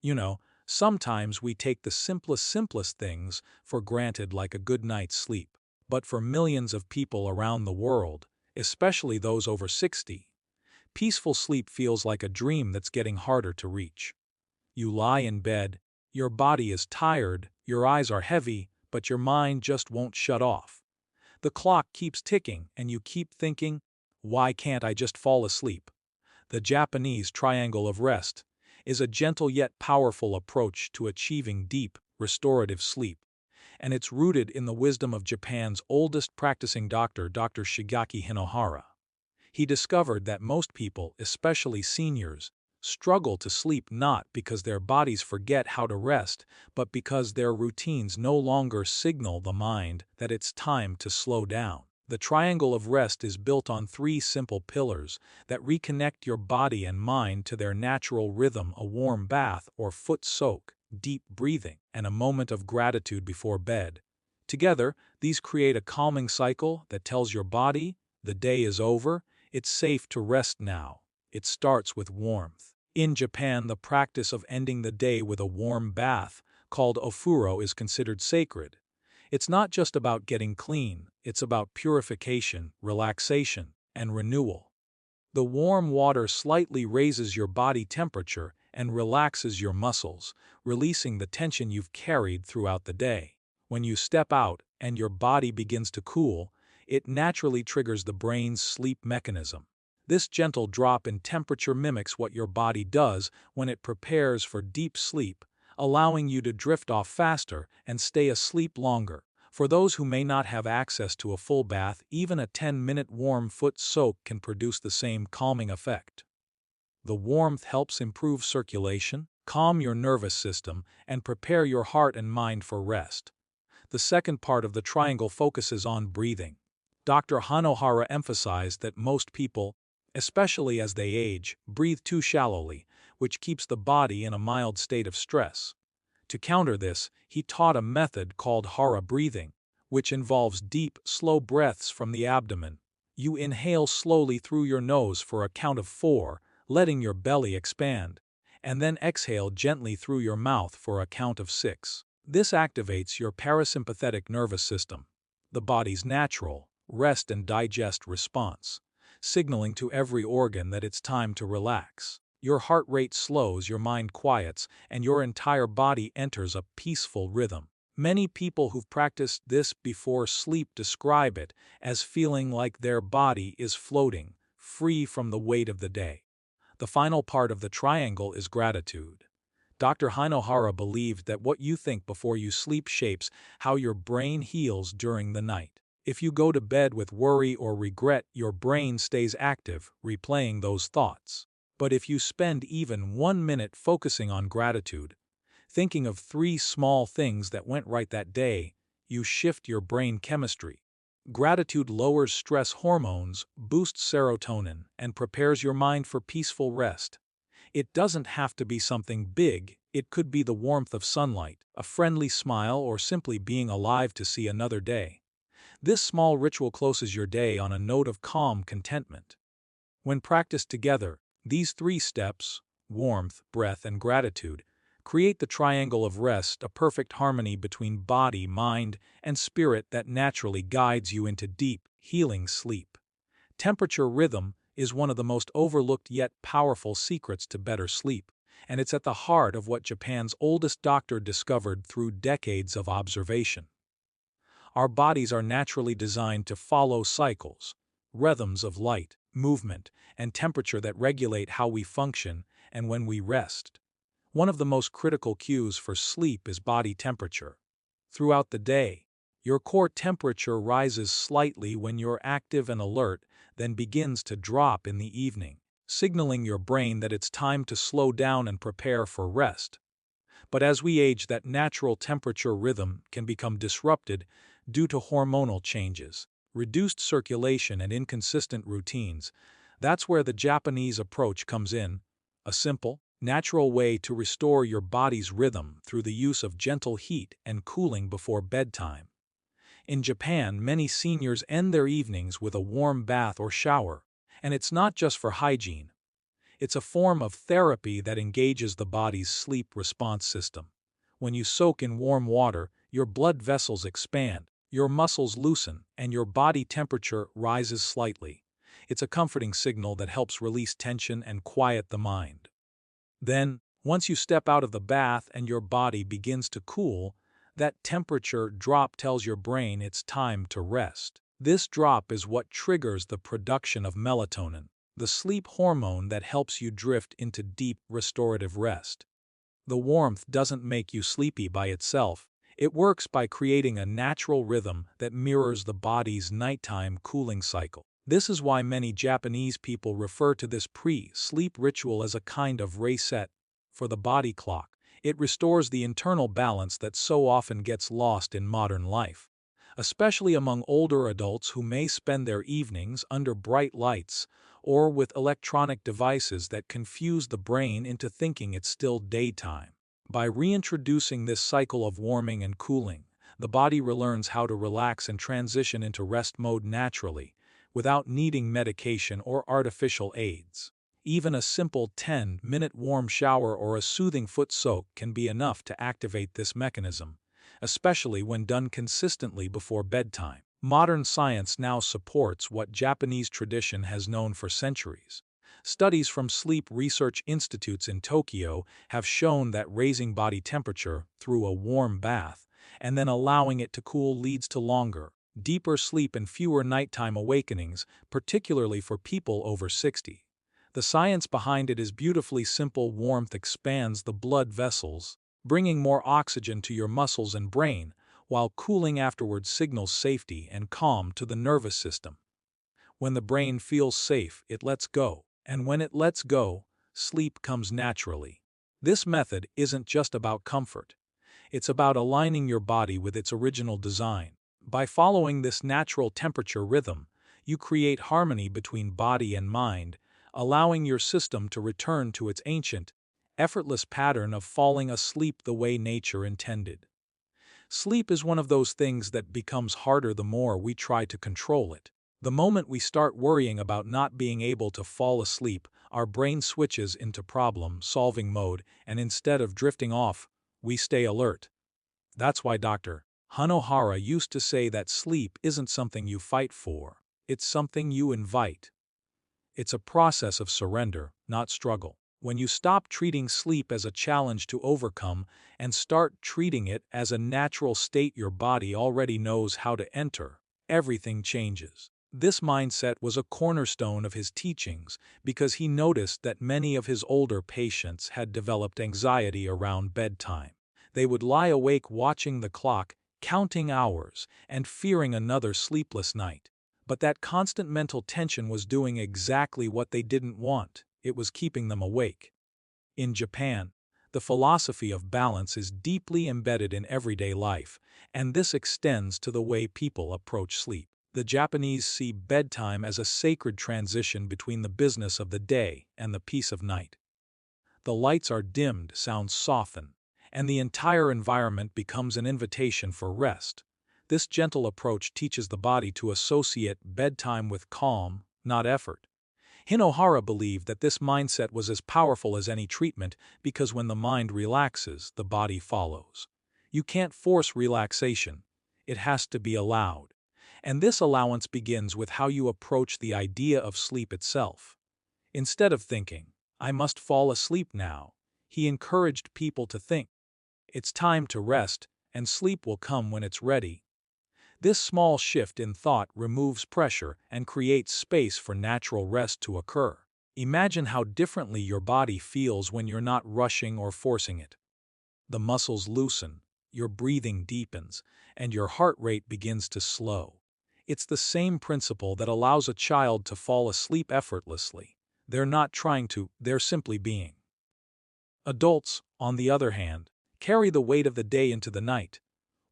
You know, sometimes we take the simplest things for granted, like a good night's sleep. But for millions of people around the world, especially those over 60, peaceful sleep feels like a dream that's getting harder to reach. You lie in bed, your body is tired, your eyes are heavy, but your mind just won't shut off. The clock keeps ticking and you keep thinking, why can't I just fall asleep? The Japanese triangle of rest is a gentle yet powerful approach to achieving deep, restorative sleep, and it's rooted in the wisdom of Japan's oldest practicing doctor, Dr. Shigeaki Hinohara. He discovered that most people, especially seniors, struggle to sleep not because their bodies forget how to rest, but because their routines no longer signal the mind that it's time to slow down. The triangle of rest is built on three simple pillars that reconnect your body and mind to their natural rhythm: a warm bath or foot soak, deep breathing, and a moment of gratitude before bed. Together, these create a calming cycle that tells your body, the day is over, it's safe to rest now. It starts with warmth. In Japan, the practice of ending the day with a warm bath, called ofuro, is considered sacred. It's not just about getting clean, it's about purification, relaxation, and renewal. The warm water slightly raises your body temperature and relaxes your muscles, releasing the tension you've carried throughout the day. When you step out and your body begins to cool, it naturally triggers the brain's sleep mechanism. This gentle drop in temperature mimics what your body does when it prepares for deep sleep, allowing you to drift off faster and stay asleep longer. For those who may not have access to a full bath, even a 10-minute warm foot soak can produce the same calming effect. The warmth helps improve circulation, calm your nervous system, and prepare your heart and mind for rest. The second part of the triangle focuses on breathing. Dr. Hinohara emphasized that most people, especially as they age, breathe too shallowly, which keeps the body in a mild state of stress. To counter this, he taught a method called hara breathing, which involves deep, slow breaths from the abdomen. You inhale slowly through your nose for a count of 4, letting your belly expand, and then exhale gently through your mouth for a count of 6. This activates your parasympathetic nervous system, the body's natural rest and digest response, signaling to every organ that it's time to relax. Your heart rate slows, your mind quiets, and your entire body enters a peaceful rhythm. Many people who've practiced this before sleep describe it as feeling like their body is floating, free from the weight of the day. The final part of the triangle is gratitude. Dr. Hinohara believed that what you think before you sleep shapes how your brain heals during the night. If you go to bed with worry or regret, your brain stays active, replaying those thoughts. But if you spend even 1 minute focusing on gratitude, thinking of 3 small things that went right that day, you shift your brain chemistry. Gratitude lowers stress hormones, boosts serotonin, and prepares your mind for peaceful rest. It doesn't have to be something big. It could be the warmth of sunlight, a friendly smile, or simply being alive to see another day. This small ritual closes your day on a note of calm contentment. When practiced together, these 3 steps, warmth, breath, and gratitude, create the triangle of rest, a perfect harmony between body, mind, and spirit that naturally guides you into deep, healing sleep. Temperature rhythm is one of the most overlooked yet powerful secrets to better sleep, and it's at the heart of what Japan's oldest doctor discovered through decades of observation. Our bodies are naturally designed to follow cycles, rhythms of light, movement, and temperature that regulate how we function and when we rest. One of the most critical cues for sleep is body temperature. Throughout the day, your core temperature rises slightly when you're active and alert, then begins to drop in the evening, signaling your brain that it's time to slow down and prepare for rest. But as we age, that natural temperature rhythm can become disrupted due to hormonal changes, reduced circulation, and inconsistent routines. That's where the Japanese approach comes in, a simple, natural way to restore your body's rhythm through the use of gentle heat and cooling before bedtime. In Japan, many seniors end their evenings with a warm bath or shower, and it's not just for hygiene. It's a form of therapy that engages the body's sleep response system. When you soak in warm water, your blood vessels expand, your muscles loosen, and your body temperature rises slightly. It's a comforting signal that helps release tension and quiet the mind. Then, once you step out of the bath and your body begins to cool, that temperature drop tells your brain it's time to rest. This drop is what triggers the production of melatonin, the sleep hormone that helps you drift into deep, restorative rest. The warmth doesn't make you sleepy by itself. It works by creating a natural rhythm that mirrors the body's nighttime cooling cycle. This is why many Japanese people refer to this pre-sleep ritual as a kind of reset for the body clock. It restores the internal balance that so often gets lost in modern life, especially among older adults who may spend their evenings under bright lights or with electronic devices that confuse the brain into thinking it's still daytime. By reintroducing this cycle of warming and cooling, the body relearns how to relax and transition into rest mode naturally, without needing medication or artificial aids. Even a simple 10-minute warm shower or a soothing foot soak can be enough to activate this mechanism, especially when done consistently before bedtime. Modern science now supports what Japanese tradition has known for centuries. Studies from sleep research institutes in Tokyo have shown that raising body temperature through a warm bath and then allowing it to cool leads to longer, deeper sleep and fewer nighttime awakenings, particularly for people over 60. The science behind it is beautifully simple. Warmth expands the blood vessels, bringing more oxygen to your muscles and brain, while cooling afterwards signals safety and calm to the nervous system. When the brain feels safe, it lets go, and when it lets go, sleep comes naturally. This method isn't just about comfort. It's about aligning your body with its original design. By following this natural temperature rhythm, you create harmony between body and mind, allowing your system to return to its ancient, effortless pattern of falling asleep the way nature intended. Sleep is one of those things that becomes harder the more we try to control it. The moment we start worrying about not being able to fall asleep, our brain switches into problem-solving mode, and instead of drifting off, we stay alert. That's why Dr. Hinohara used to say that sleep isn't something you fight for, it's something you invite. It's a process of surrender, not struggle. When you stop treating sleep as a challenge to overcome and start treating it as a natural state your body already knows how to enter, everything changes. This mindset was a cornerstone of his teachings because he noticed that many of his older patients had developed anxiety around bedtime. They would lie awake watching the clock, counting hours, and fearing another sleepless night. But that constant mental tension was doing exactly what they didn't want. It was keeping them awake. In Japan, the philosophy of balance is deeply embedded in everyday life, and this extends to the way people approach sleep. The Japanese see bedtime as a sacred transition between the business of the day and the peace of night. The lights are dimmed, sounds soften, and the entire environment becomes an invitation for rest. This gentle approach teaches the body to associate bedtime with calm, not effort. Hinohara believed that this mindset was as powerful as any treatment because when the mind relaxes, the body follows. You can't force relaxation. It has to be allowed. And this allowance begins with how you approach the idea of sleep itself. Instead of thinking, "I must fall asleep now," he encouraged people to think, "It's time to rest, and sleep will come when it's ready." This small shift in thought removes pressure and creates space for natural rest to occur. Imagine how differently your body feels when you're not rushing or forcing it. The muscles loosen, your breathing deepens, and your heart rate begins to slow. It's the same principle that allows a child to fall asleep effortlessly. They're not trying to, they're simply being. Adults, on the other hand, carry the weight of the day into the night.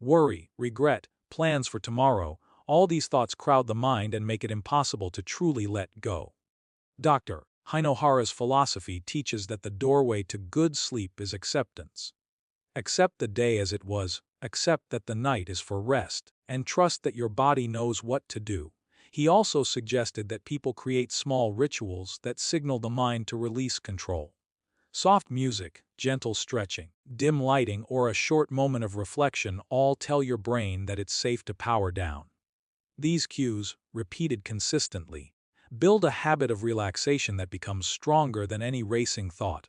Worry, regret, plans for tomorrow, all these thoughts crowd the mind and make it impossible to truly let go. Dr. Hinohara's philosophy teaches that the doorway to good sleep is acceptance. Accept the day as it was, accept that the night is for rest, and trust that your body knows what to do. He also suggested that people create small rituals that signal the mind to release control. Soft music, gentle stretching, dim lighting, or a short moment of reflection all tell your brain that it's safe to power down. These cues, repeated consistently, build a habit of relaxation that becomes stronger than any racing thought.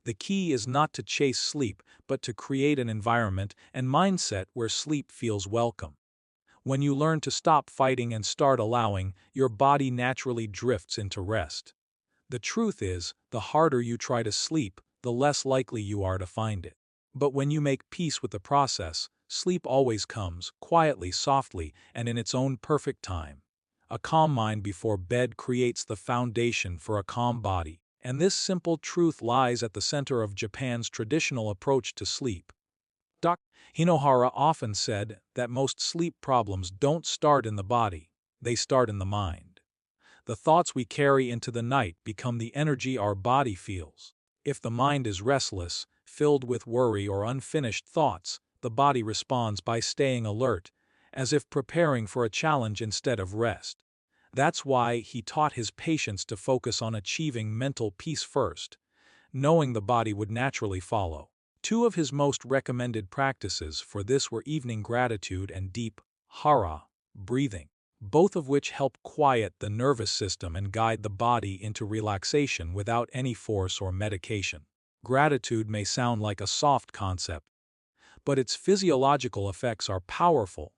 The key is not to chase sleep, but to create an environment and mindset where sleep feels welcome. When you learn to stop fighting and start allowing, your body naturally drifts into rest. The truth is, the harder you try to sleep, the less likely you are to find it. But when you make peace with the process, sleep always comes, quietly, softly, and in its own perfect time. A calm mind before bed creates the foundation for a calm body, and this simple truth lies at the center of Japan's traditional approach to sleep. Dr. Hinohara often said that most sleep problems don't start in the body, they start in the mind. The thoughts we carry into the night become the energy our body feels. If the mind is restless, filled with worry or unfinished thoughts, the body responds by staying alert, as if preparing for a challenge instead of rest. That's why he taught his patients to focus on achieving mental peace first, knowing the body would naturally follow. Two of his most recommended practices for this were evening gratitude and deep hara breathing, both of which help quiet the nervous system and guide the body into relaxation without any force or medication. Gratitude may sound like a soft concept, but its physiological effects are powerful.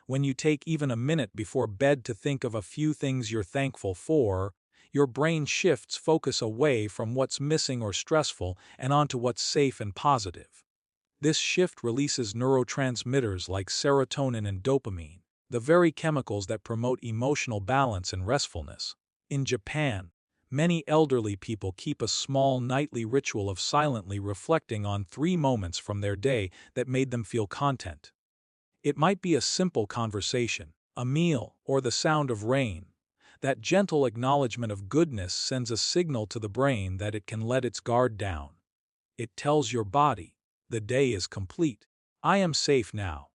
When you take even a minute before bed to think of a few things you're thankful for, your brain shifts focus away from what's missing or stressful and onto what's safe and positive. This shift releases neurotransmitters like serotonin and dopamine, the very chemicals that promote emotional balance and restfulness. In Japan, many elderly people keep a small nightly ritual of silently reflecting on 3 moments from their day that made them feel content. It might be a simple conversation, a meal, or the sound of rain. That gentle acknowledgement of goodness sends a signal to the brain that it can let its guard down. It tells your body, the day is complete. I am safe now.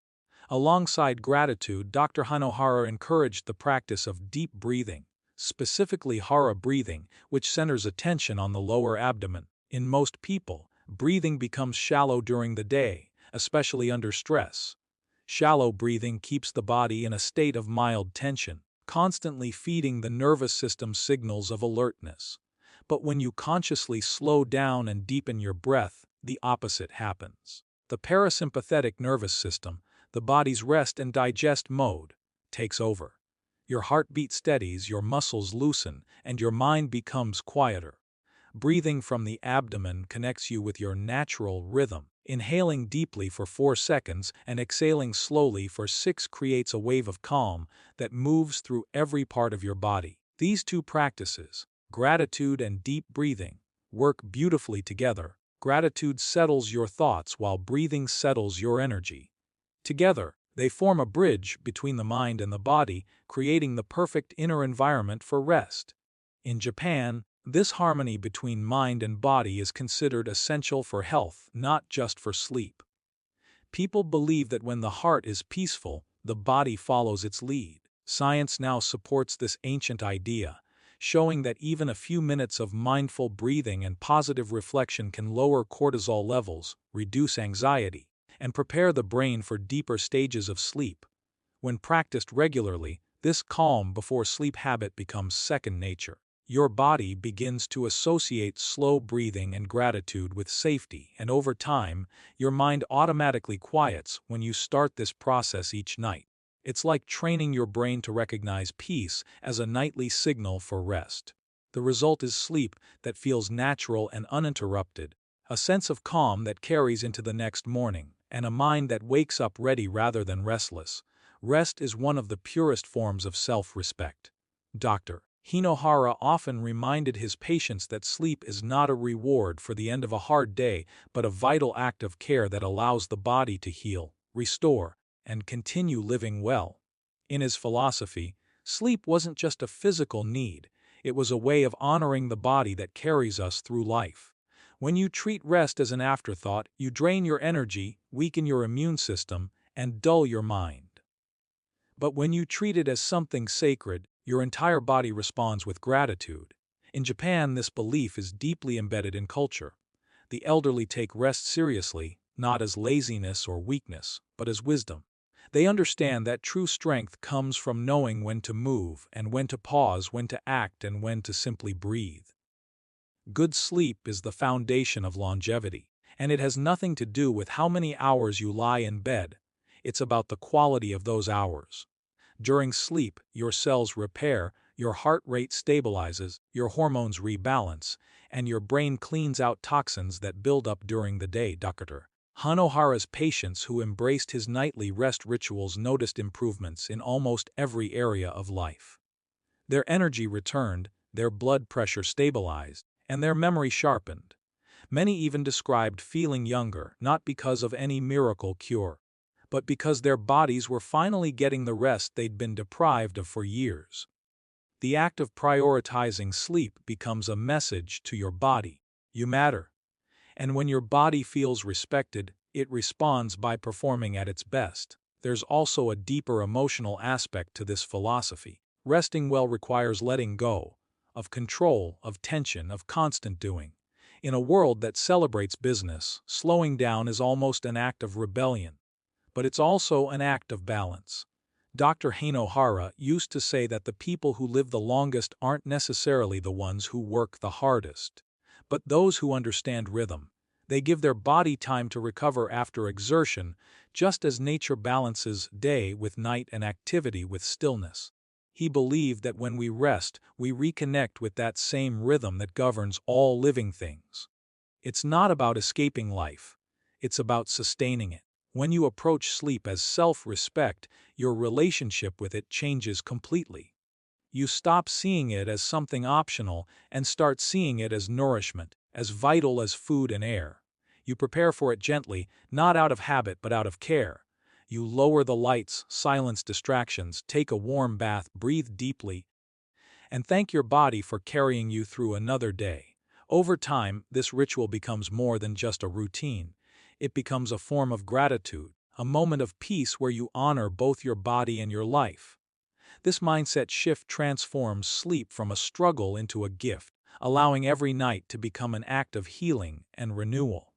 Alongside gratitude, Dr. Hinohara encouraged the practice of deep breathing, specifically hara breathing, which centers attention on the lower abdomen. In most people, breathing becomes shallow during the day, especially under stress. Shallow breathing keeps the body in a state of mild tension, constantly feeding the nervous system signals of alertness. But when you consciously slow down and deepen your breath, the opposite happens. The parasympathetic nervous system, the body's rest and digest mode, takes over. Your heartbeat steadies, your muscles loosen, and your mind becomes quieter. Breathing from the abdomen connects you with your natural rhythm. Inhaling deeply for 4 seconds and exhaling slowly for 6 creates a wave of calm that moves through every part of your body. These two practices, gratitude and deep breathing, work beautifully together. Gratitude settles your thoughts while breathing settles your energy. Together, they form a bridge between the mind and the body, creating the perfect inner environment for rest. In Japan, this harmony between mind and body is considered essential for health, not just for sleep. People believe that when the heart is peaceful, the body follows its lead. Science now supports this ancient idea, showing that even a few minutes of mindful breathing and positive reflection can lower cortisol levels, reduce anxiety, and prepare the brain for deeper stages of sleep. When practiced regularly, this calm before sleep habit becomes second nature. Your body begins to associate slow breathing and gratitude with safety, and over time, your mind automatically quiets when you start this process each night. It's like training your brain to recognize peace as a nightly signal for rest. The result is sleep that feels natural and uninterrupted, a sense of calm that carries into the next morning, and a mind that wakes up ready rather than restless. Rest is one of the purest forms of self-respect. Dr. Hinohara often reminded his patients that sleep is not a reward for the end of a hard day, but a vital act of care that allows the body to heal, restore, and continue living well. In his philosophy, sleep wasn't just a physical need, it was a way of honoring the body that carries us through life. When you treat rest as an afterthought, you drain your energy, weaken your immune system, and dull your mind. But when you treat it as something sacred, your entire body responds with gratitude. In Japan, this belief is deeply embedded in culture. The elderly take rest seriously, not as laziness or weakness, but as wisdom. They understand that true strength comes from knowing when to move and when to pause, when to act and when to simply breathe. Good sleep is the foundation of longevity, and it has nothing to do with how many hours you lie in bed. It's about the quality of those hours. During sleep, your cells repair, your heart rate stabilizes, your hormones rebalance, and your brain cleans out toxins that build up during the day. Dr. Hinohara's patients who embraced his nightly rest rituals noticed improvements in almost every area of life. Their energy returned, their blood pressure stabilized, and their memory sharpened. Many even described feeling younger, not because of any miracle cure, but because their bodies were finally getting the rest they'd been deprived of for years. The act of prioritizing sleep becomes a message to your body: you matter. And when your body feels respected, it responds by performing at its best. There's also a deeper emotional aspect to this philosophy. Resting well requires letting go of control, of tension, of constant doing. In a world that celebrates business, slowing down is almost an act of rebellion. But it's also an act of balance. Dr. Hinohara used to say that the people who live the longest aren't necessarily the ones who work the hardest, but those who understand rhythm. They give their body time to recover after exertion, just as nature balances day with night and activity with stillness. He believed that when we rest, we reconnect with that same rhythm that governs all living things. It's not about escaping life. It's about sustaining it. When you approach sleep as self-respect, your relationship with it changes completely. You stop seeing it as something optional and start seeing it as nourishment, as vital as food and air. You prepare for it gently, not out of habit but out of care. You lower the lights, silence distractions, take a warm bath, breathe deeply, and thank your body for carrying you through another day. Over time, this ritual becomes more than just a routine. It becomes a form of gratitude, a moment of peace where you honor both your body and your life. This mindset shift transforms sleep from a struggle into a gift, allowing every night to become an act of healing and renewal.